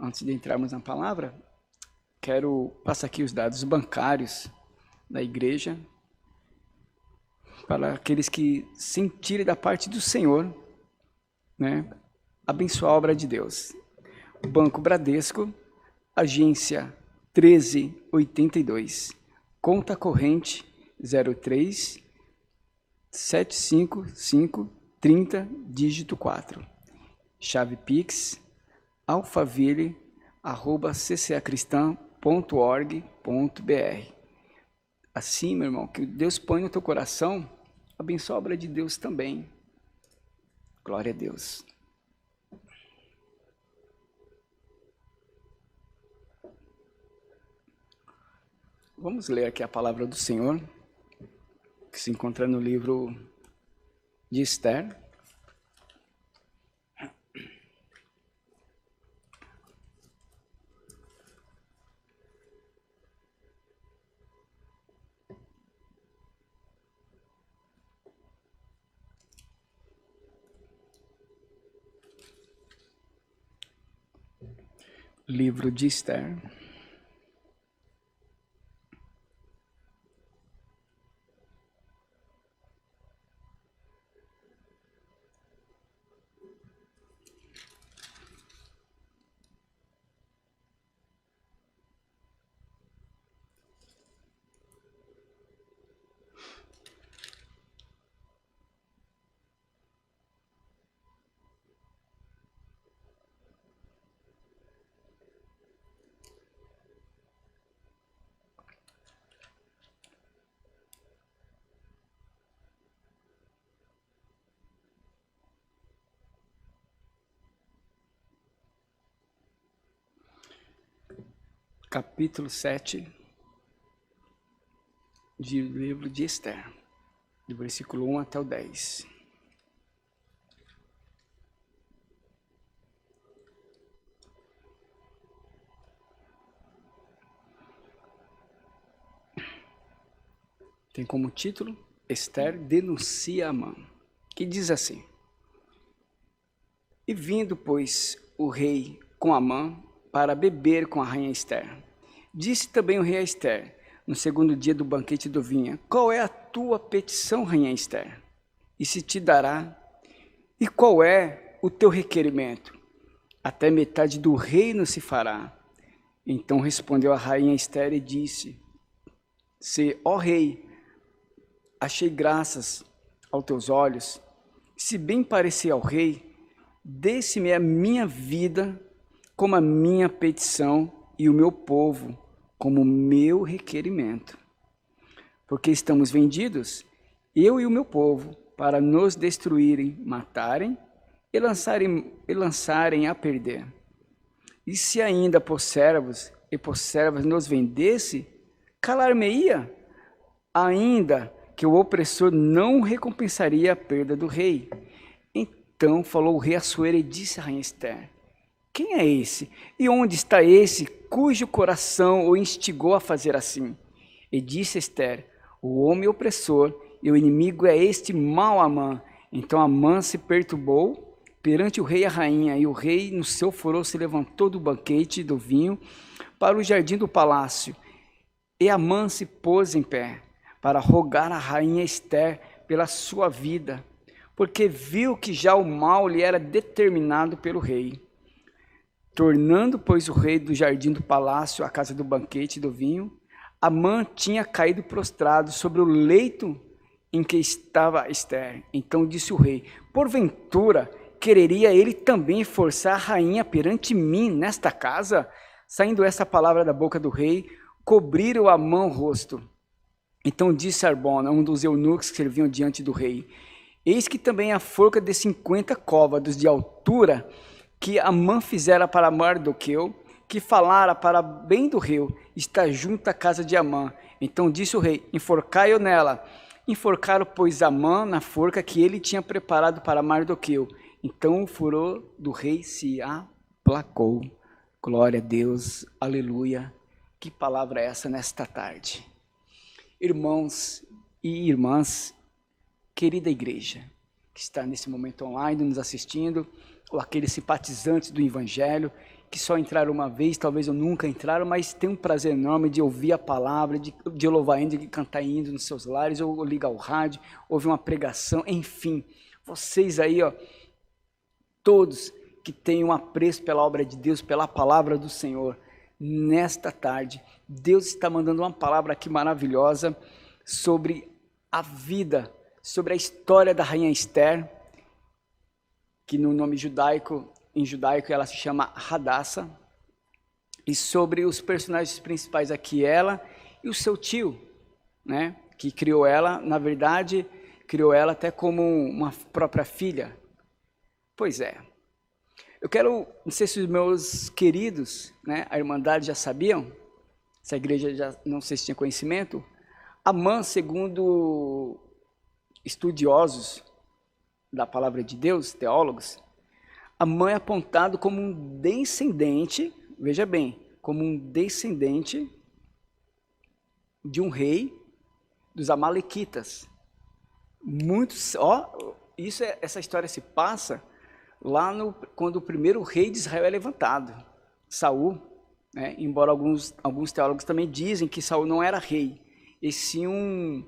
antes de entrarmos na palavra, quero passar aqui os dados bancários da igreja para aqueles que sentirem da parte do Senhor, né, abençoar a obra de Deus. Banco Bradesco, agência 1382, conta corrente 03 755 30, dígito 4. Chave Pix, alfaville@ccacristã.org.br. Assim, meu irmão, que Deus põe no teu coração, abençoa a obra de Deus também. Glória a Deus. Vamos ler aqui a palavra do Senhor, que se encontra no livro de Esther. Livro de Esther. Capítulo 7 do livro de Esther, do versículo 1 até o 10. Tem como título, Esther denuncia Amã, que diz assim: E vindo, pois, o rei com Amã para beber com a rainha Esther, disse também o rei a Esther, no segundo dia do banquete do vinho: Qual é a tua petição, rainha Esther? E se te dará? E qual é o teu requerimento? Até metade do reino se fará. Então respondeu a rainha Esther e disse: Se, ó rei, achei graças aos teus olhos, se bem parecer ao rei, dê-se-me a minha vida como a minha petição e o meu povo como meu requerimento. Porque estamos vendidos, eu e o meu povo, para nos destruírem, matarem e lançarem a perder. E se ainda por servos e por servas nos vendesse, calar-me-ia, ainda que o opressor não recompensaria a perda do rei. Então falou o rei Assuero e disse a rainha Esther: Quem é esse? E onde está esse cujo coração o instigou a fazer assim? E disse Esther: O homem opressor e o inimigo é este mau Amã. Então Amã se perturbou perante o rei e a rainha, e o rei no seu furor se levantou do banquete do vinho para o jardim do palácio. E Amã se pôs em pé para rogar a rainha Esther pela sua vida, porque viu que já o mal lhe era determinado pelo rei. Tornando, pois, o rei do jardim do palácio à casa do banquete do vinho, Amã tinha caído prostrado sobre o leito em que estava Esther. Então disse o rei: Porventura, quereria ele também forçar a rainha perante mim nesta casa? Saindo essa palavra da boca do rei, cobriram Amã o rosto. Então disse Arbona, um dos eunucos que serviam diante do rei: Eis que também a forca de 50 côvados de altura que Amã fizera para Mardoqueu, que falara para bem do rei, está junto à casa de Amã. Então disse o rei: Enforcai-o nela. Enforcaram, pois, Amã na forca que ele tinha preparado para Mardoqueu. Então o furor do rei se aplacou. Glória a Deus, aleluia. Que palavra é essa nesta tarde? Irmãos e irmãs, querida igreja, que está nesse momento online nos assistindo, ou aqueles simpatizantes do Evangelho, que só entraram uma vez, talvez eu nunca entraram, mas tem um prazer enorme de ouvir a palavra, de louvar ainda, de cantar indo nos seus lares, ou ligar o rádio, ouvir uma pregação, enfim. Vocês aí, ó, todos que têm um apreço pela obra de Deus, pela palavra do Senhor, nesta tarde, Deus está mandando uma palavra aqui maravilhosa sobre a vida, sobre a história da rainha Esther, que no nome judaico, em judaico ela se chama Hadassah, e sobre os personagens principais aqui, ela e o seu tio, né, que criou ela, na verdade, criou ela até como uma própria filha. Pois é. Eu quero, não sei se os meus queridos, né, a Irmandade já sabiam, se a igreja já, não sei se tinha conhecimento, Amã, segundo estudiosos da palavra de Deus, teólogos, Amã é apontado como um descendente, veja bem, como um descendente de um rei dos Amalequitas. Muitos, ó, essa história se passa lá quando o primeiro rei de Israel é levantado, Saul, né? Embora alguns teólogos também dizem que Saul não era rei, e sim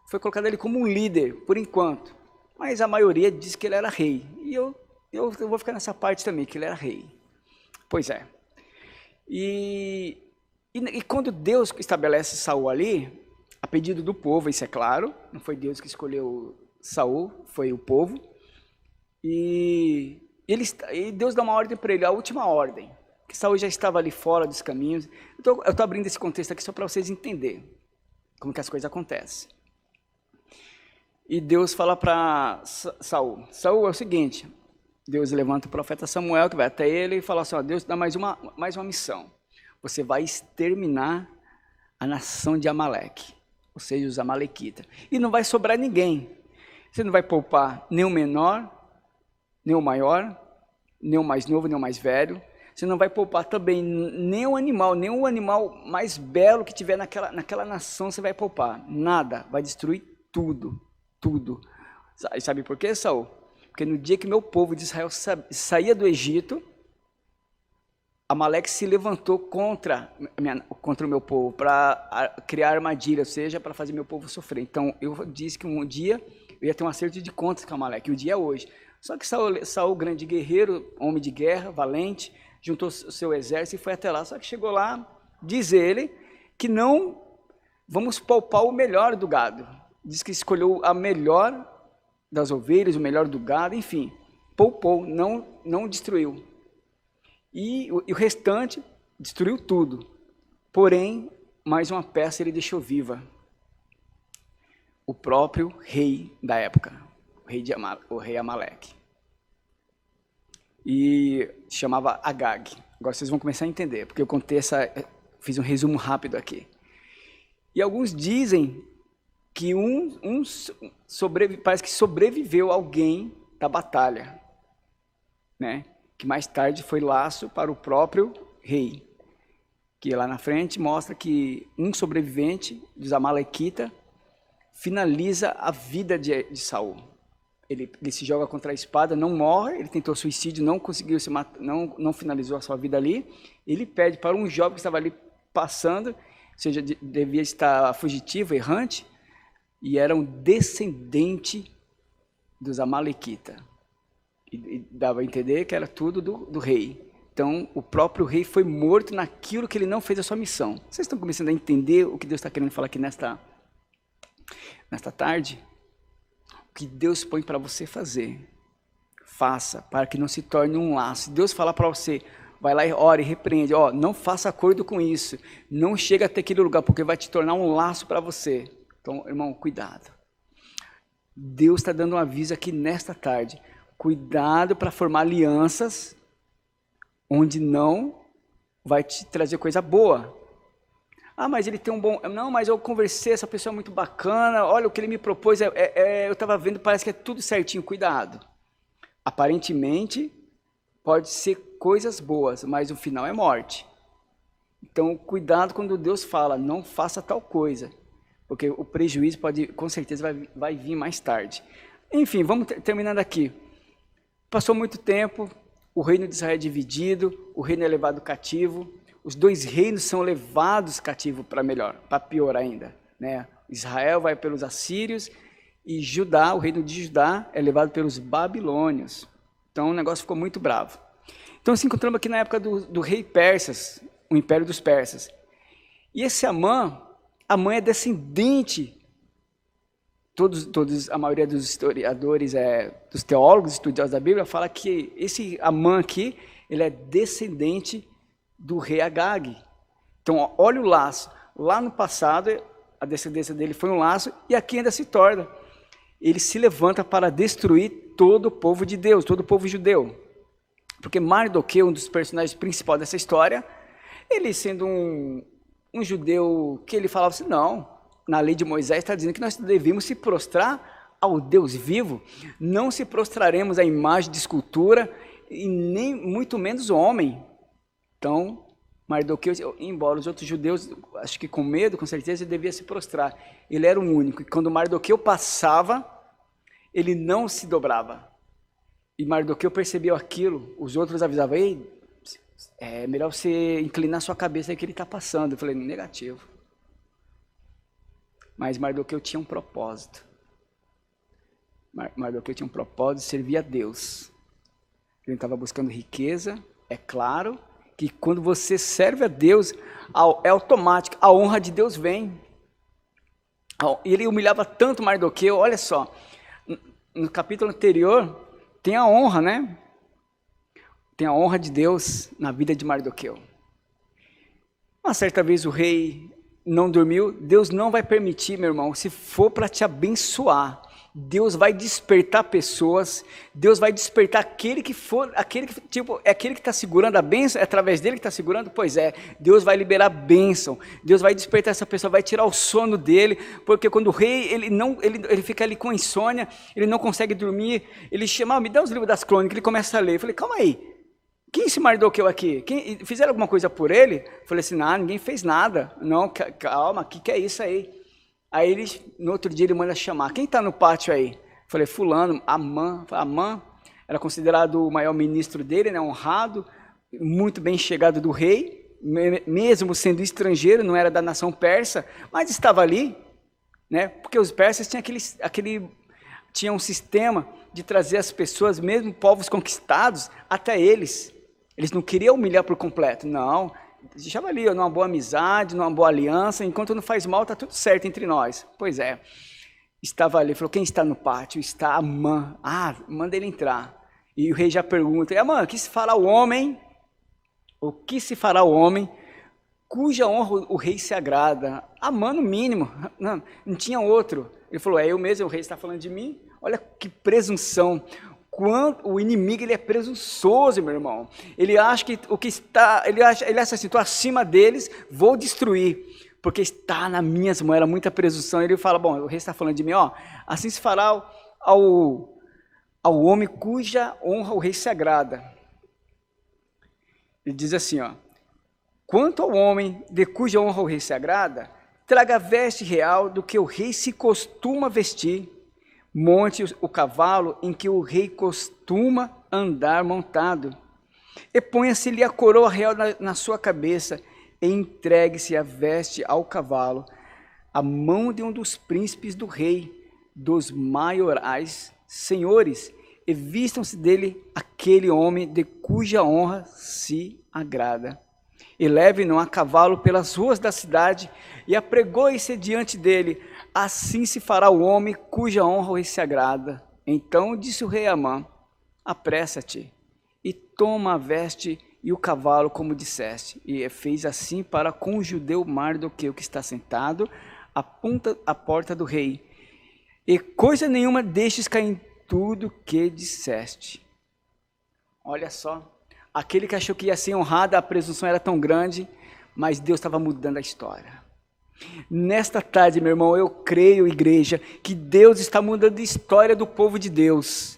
foi colocado ali como um líder, por enquanto, mas a maioria diz que ele era rei, e eu vou ficar nessa parte também, que ele era rei. Pois é. E quando Deus estabelece Saul ali, a pedido do povo, isso é claro, não foi Deus que escolheu Saul, foi o povo, e Deus dá uma ordem para ele, a última ordem, que Saul já estava ali fora dos caminhos. Eu estou abrindo esse contexto aqui só para vocês entenderem como que as coisas acontecem. E Deus fala para Saul, Saul, é o seguinte, Deus levanta o profeta Samuel, que vai até ele e fala assim, ó, Deus dá mais uma missão, você vai exterminar a nação de Amaleque, ou seja, os Amalequitas, e não vai sobrar ninguém, você não vai poupar nem o menor, nem o maior, nem o mais novo, nem o mais velho, você não vai poupar também nem o animal mais belo que tiver naquela nação, você vai poupar, nada, vai destruir tudo. Sabe por quê, Saul? Porque no dia que meu povo de Israel saía do Egito, Amaleque se levantou contra o meu povo, para criar armadilha, ou seja, para fazer meu povo sofrer. Então, eu disse que um dia eu ia ter um acerto de contas com Amaleque, e o dia é hoje. Só que Saul, grande guerreiro, homem de guerra, valente, juntou o seu exército e foi até lá. Só que chegou lá, diz ele, que não vamos poupar o melhor do gado. Diz que escolheu a melhor das ovelhas, o melhor do gado, enfim, poupou, não destruiu. E o restante destruiu tudo. Porém, mais uma peça ele deixou viva. O próprio rei da época, o rei Amaleque. E se chamava Agag. Agora vocês vão começar a entender, porque eu fiz um resumo rápido aqui. E alguns dizem que parece que sobreviveu alguém da batalha, né? Que mais tarde foi laço para o próprio rei, que lá na frente mostra que um sobrevivente dos Amalequitas finaliza a vida de Saul. Ele se joga contra a espada, não morre, ele tentou suicídio, não conseguiu se matar, não finalizou a sua vida ali. Ele pede para um jovem que estava ali passando, ou seja, devia estar fugitivo, errante, e era um descendente dos Amalequitas. E dava a entender que era tudo do rei. Então, o próprio rei foi morto naquilo que ele não fez a sua missão. Vocês estão começando a entender o que Deus está querendo falar aqui nesta tarde? O que Deus põe para você fazer, faça, para que não se torne um laço. Se Deus falar para você, vai lá e ora e repreende, ó, não faça acordo com isso, não chega até aquele lugar, porque vai te tornar um laço para você. Então, irmão, cuidado. Deus está dando um aviso aqui nesta tarde. Cuidado para formar alianças onde não vai te trazer coisa boa. Ah, mas ele tem um bom... Não, mas eu conversei, essa pessoa é muito bacana, olha o que ele me propôs, eu estava vendo, parece que é tudo certinho, cuidado. Aparentemente, pode ser coisas boas, mas o final é morte. Então, cuidado quando Deus fala, não faça tal coisa, porque o prejuízo com certeza vai vir mais tarde. Enfim, vamos terminando aqui. Passou muito tempo, o reino de Israel é dividido, o reino é levado cativo, os dois reinos são levados cativo para pior ainda, né? Israel vai pelos assírios e Judá, o reino de Judá, é levado pelos babilônios. Então o negócio ficou muito bravo. Então se encontramos aqui na época do rei Persas, o império dos persas. E esse Amã é descendente, a maioria dos historiadores, dos teólogos, estudiosos da Bíblia, fala que esse Amã aqui, ele é descendente do rei Agag. Então olha o laço, lá no passado a descendência dele foi um laço, e aqui ainda se torna. Ele se levanta para destruir todo o povo de Deus, todo o povo judeu. Porque Mardoqueu, um dos personagens principais dessa história, ele sendo um judeu que ele falava assim, não, na lei de Moisés está dizendo que nós devemos se prostrar ao Deus vivo, não se prostraremos à imagem de escultura, e nem muito menos o homem. Então, Mardoqueu, embora os outros judeus, acho que com medo, com certeza, ele devia se prostrar. Ele era o único, e quando Mardoqueu passava, ele não se dobrava. E Mardoqueu percebeu aquilo, os outros avisavam, ei, é melhor você inclinar sua cabeça aí que ele está passando. Eu falei, negativo. Mas Mardoqueu tinha um propósito. Mardoqueu tinha um propósito de servir a Deus. Ele estava buscando riqueza, é claro, que quando você serve a Deus, é automático, a honra de Deus vem. Ele humilhava tanto Mardoqueu, olha só, no capítulo anterior, tem a honra, né? Tem a honra de Deus na vida de Mardoqueu. Uma certa vez o rei não dormiu, Deus não vai permitir, meu irmão, se for para te abençoar, Deus vai despertar pessoas, Deus vai despertar aquele que está segurando a bênção, é através dele que está segurando, pois é, Deus vai liberar a bênção, Deus vai despertar essa pessoa, vai tirar o sono dele, porque quando o rei, ele fica ali com insônia, ele não consegue dormir, ele chama, me dá os livros das crônicas, ele começa a ler, eu falei, calma aí, quem se Mardoqueu aqui? Fizeram alguma coisa por ele? Eu falei assim, não, ninguém fez nada, não, calma, o que é isso aí? Aí ele, no outro dia ele manda chamar, quem está no pátio aí? Eu falei, fulano, Amã era considerado o maior ministro dele, né, honrado, muito bem chegado do rei, mesmo sendo estrangeiro, não era da nação persa, mas estava ali, né, porque os persas tinham um sistema de trazer as pessoas, mesmo povos conquistados, até eles não queriam humilhar por completo, não, deixava ali, numa boa amizade, numa boa aliança, enquanto não faz mal, está tudo certo entre nós. Pois é, estava ali, falou, quem está no pátio? Está Amã. Ah, manda ele entrar. E o rei já pergunta, Amã, o que se fará o homem? O que se fará o homem cuja honra o rei se agrada? Amã no mínimo, não tinha outro. Ele falou, é eu mesmo, o rei está falando de mim? Olha que presunção. O inimigo, ele é presunçoso, meu irmão. Ele acha que ele acha assim, estou acima deles, vou destruir, porque está nas minhas mãos, era muita presunção. Ele fala, bom, o rei está falando de mim, ó, assim se fará ao homem cuja honra o rei se agrada. Ele diz assim, ó, quanto ao homem de cuja honra o rei se agrada, traga a veste real do que o rei se costuma vestir, monte o cavalo em que o rei costuma andar montado, e ponha-se-lhe a coroa real na sua cabeça, e entregue-se a veste ao cavalo, a mão de um dos príncipes do rei, dos maiorais senhores, e vistam-se dele aquele homem de cuja honra se agrada. E leve-no a cavalo pelas ruas da cidade, e apregoe-se diante dele, assim se fará o homem cuja honra o rei se agrada. Então disse o rei Amã, apressa-te, e toma a veste e o cavalo como disseste. E fez assim para com o judeu Mardoqueu, que está sentado à porta do rei. E coisa nenhuma deixes cair em tudo que disseste. Olha só, aquele que achou que ia ser honrado, a presunção era tão grande, mas Deus estava mudando a história. Nesta tarde, meu irmão, eu creio, igreja, que Deus está mudando a história do povo de Deus.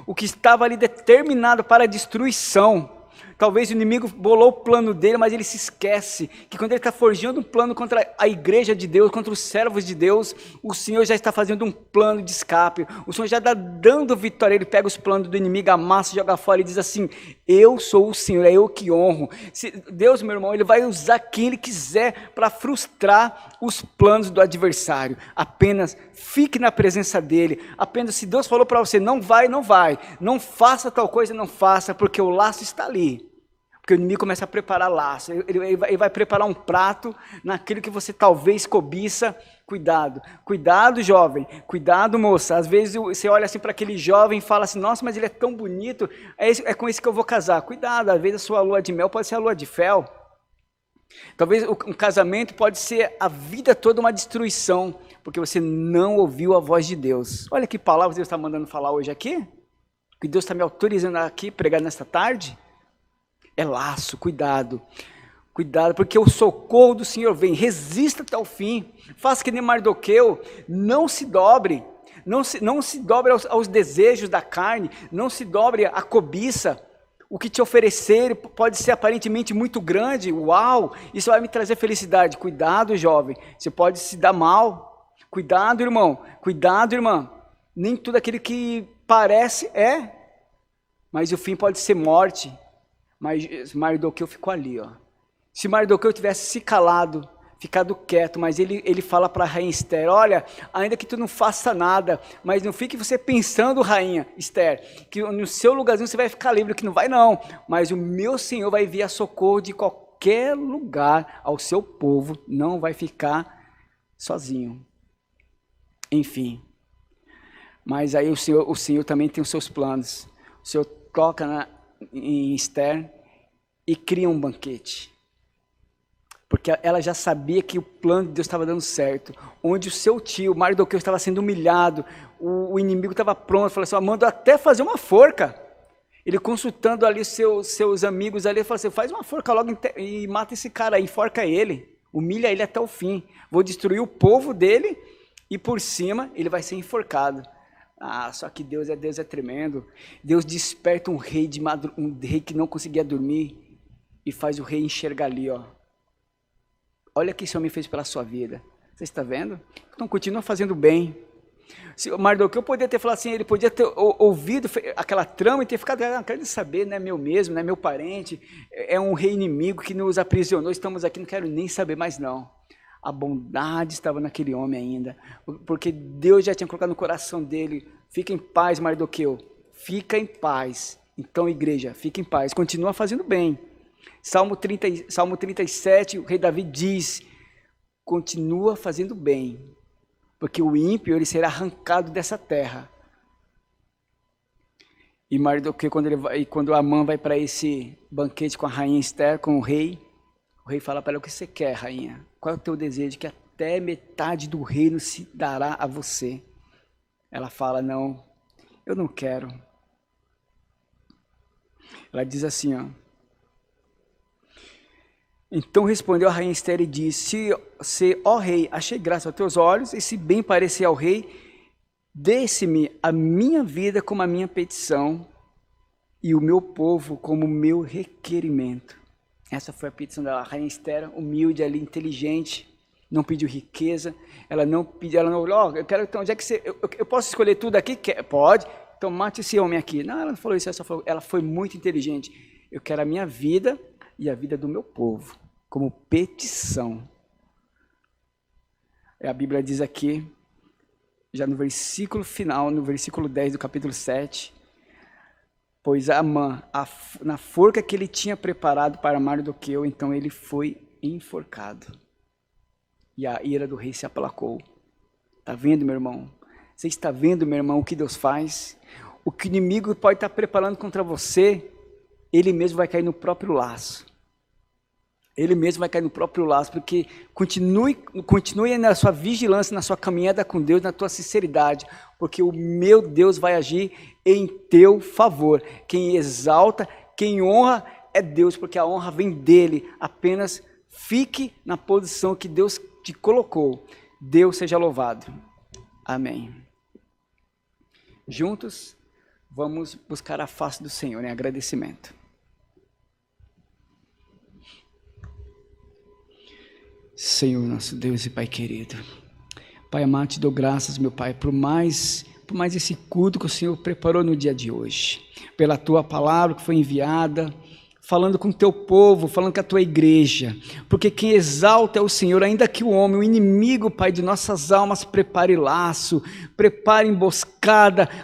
O que estava ali determinado para a destruição, Talvez o inimigo bolou o plano dele, mas ele se esquece que quando ele está forjando um plano contra a igreja de Deus, contra os servos de Deus, o Senhor já está fazendo um plano de escape. O Senhor já está dando vitória. Ele pega os planos do inimigo, amassa, joga fora e diz assim: eu sou o Senhor, é eu que honro. Deus, meu irmão, ele vai usar quem ele quiser para frustrar os planos do adversário. Apenas fique na presença dele. Apenas se Deus falou para você, não vai, não vai. Não faça tal coisa, não faça, porque o laço está ali. Porque o inimigo começa a preparar laço. Ele vai preparar um prato naquilo que você talvez cobiça. Cuidado, cuidado, jovem. Cuidado, moça. Às vezes você olha assim para aquele jovem e fala assim: nossa, mas ele é tão bonito, é com esse que eu vou casar. Cuidado, às vezes a sua lua de mel pode ser a lua de fel. Talvez um casamento pode ser a vida toda uma destruição, porque você não ouviu a voz de Deus. Olha que palavras Deus está mandando falar hoje aqui. Que Deus está me autorizando aqui pregar nesta tarde. É laço, cuidado. Cuidado, porque o socorro do Senhor vem. Resista até o fim. Faça que nem Mardoqueu. Não se dobre. Não se dobre aos desejos da carne. Não se dobre à cobiça. O que te oferecer pode ser aparentemente muito grande. Uau, isso vai me trazer felicidade. Cuidado, jovem. Você pode se dar mal. Cuidado, irmão. Cuidado, irmã. Nem tudo aquilo que parece é. Mas o fim pode ser morte. Mas Mardoqueu ficou ali, ó. Se Mardoqueu tivesse se calado, ficado quieto, mas ele fala para a rainha Esther: olha, ainda que tu não faça nada, mas não fique você pensando, rainha Esther, que no seu lugarzinho você vai ficar livre, que não vai não, mas o meu Senhor vai enviar socorro de qualquer lugar ao seu povo, não vai ficar sozinho. Enfim, mas aí o Senhor também tem os seus planos. O Senhor toca em Esther e cria um banquete, porque ela já sabia que o plano de Deus estava dando certo, onde o seu tio, Mardoqueu, estava sendo humilhado, o inimigo estava pronto, falou assim: manda até fazer uma forca. Ele consultando ali seus amigos ali, falou assim: faz uma forca logo e mata esse cara aí, enforca ele, humilha ele até o fim, vou destruir o povo dele e por cima ele vai ser enforcado. Ah, só que Deus é tremendo. Deus desperta um rei que não conseguia dormir e faz o rei enxergar ali, ó. Olha o que esse homem fez pela sua vida. Você está vendo? Então continua fazendo bem. Se o Mardoqueu poderia ter falado assim, ele podia ter ouvido aquela trama e ter ficado: não quero saber, não é meu mesmo, não é meu parente, é um rei inimigo que nos aprisionou, estamos aqui, não quero nem saber mais não. A bondade estava naquele homem ainda, porque Deus já tinha colocado no coração dele: fica em paz, Mardoqueu, fica em paz. Então, igreja, fica em paz, continua fazendo bem. Salmo 37, o rei Davi diz: continua fazendo bem, porque o ímpio ele será arrancado dessa terra. E Mardoqueu, quando Amã vai para esse banquete com a rainha Esther, com o rei fala para ela: o que você quer, rainha? Qual é o teu desejo? Que até metade do reino se dará a você. Ela fala: não, eu não quero. Ela diz assim, ó: então respondeu a rainha Esther e disse: se, ó rei, achei graça aos teus olhos, e se bem parecer ao rei, desse-me a minha vida como a minha petição, e o meu povo como o meu requerimento. Essa foi a petição da rainha Esther, humilde ali, inteligente, não pediu riqueza, ela não olhou: eu quero, então, já que você, eu posso escolher tudo aqui? Pode, então mate esse homem aqui. Não, ela não falou isso, ela foi muito inteligente. Eu quero a minha vida e a vida do meu povo, como petição. A Bíblia diz aqui, já no versículo final, no versículo 10 do capítulo 7, pois Amã, na forca que ele tinha preparado para Mardoqueu, então ele foi enforcado. E a ira do rei se aplacou. Está vendo, meu irmão? Você está vendo, meu irmão, o que Deus faz? O que o inimigo pode estar preparando contra você, ele mesmo vai cair no próprio laço. Ele mesmo vai cair no próprio laço, porque continue na sua vigilância, na sua caminhada com Deus, na tua sinceridade, porque o meu Deus vai agir em teu favor. Quem exalta, quem honra é Deus, porque a honra vem dele. Apenas fique na posição que Deus te colocou. Deus seja louvado. Amém. Juntos, vamos buscar a face do Senhor em agradecimento. Senhor, nosso Deus e Pai querido. Pai amado, te dou graças, meu Pai, por mais esse culto que o Senhor preparou no dia de hoje, pela tua palavra que foi enviada, falando com o teu povo, falando com a tua igreja, porque quem exalta é o Senhor, ainda que o homem, o inimigo, Pai, de nossas almas, prepare laço, prepare emboscada,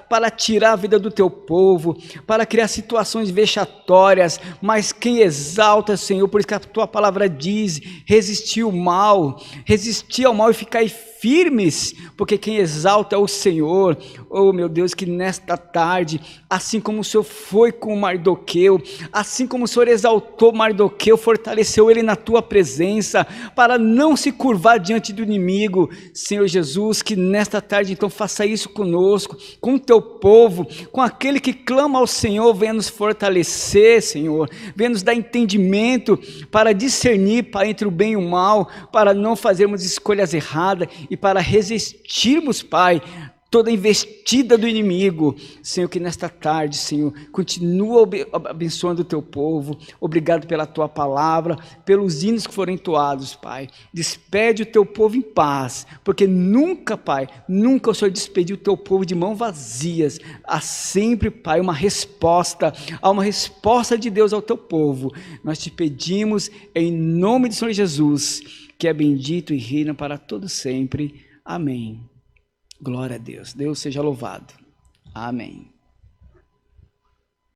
para tirar a vida do teu povo, para criar situações vexatórias, mas quem exalta é o Senhor, por isso que a tua palavra diz, resistir ao mal e ficar firmes, porque quem exalta é o Senhor. Oh meu Deus, que nesta tarde, assim como o Senhor foi com Mardoqueu, assim como o Senhor exaltou Mardoqueu, fortaleceu ele na tua presença, para não se curvar diante do inimigo, Senhor Jesus, que nesta tarde então faça isso conosco, com o teu povo, com aquele que clama ao Senhor, venha nos fortalecer, Senhor, venha nos dar entendimento, para discernir, Pai, entre o bem e o mal, para não fazermos escolhas erradas, e para resistirmos, Pai, toda investida do inimigo. Senhor, que nesta tarde, Senhor, continua abençoando o teu povo. Obrigado pela tua palavra, pelos hinos que foram entoados, Pai. Despede o teu povo em paz, porque nunca, Pai, nunca o Senhor despediu o teu povo de mãos vazias. Há sempre, Pai, uma resposta de Deus ao teu povo. Nós te pedimos em nome de Senhor Jesus, que é bendito e reina para todo sempre. Amém. Glória a Deus. Deus seja louvado. Amém.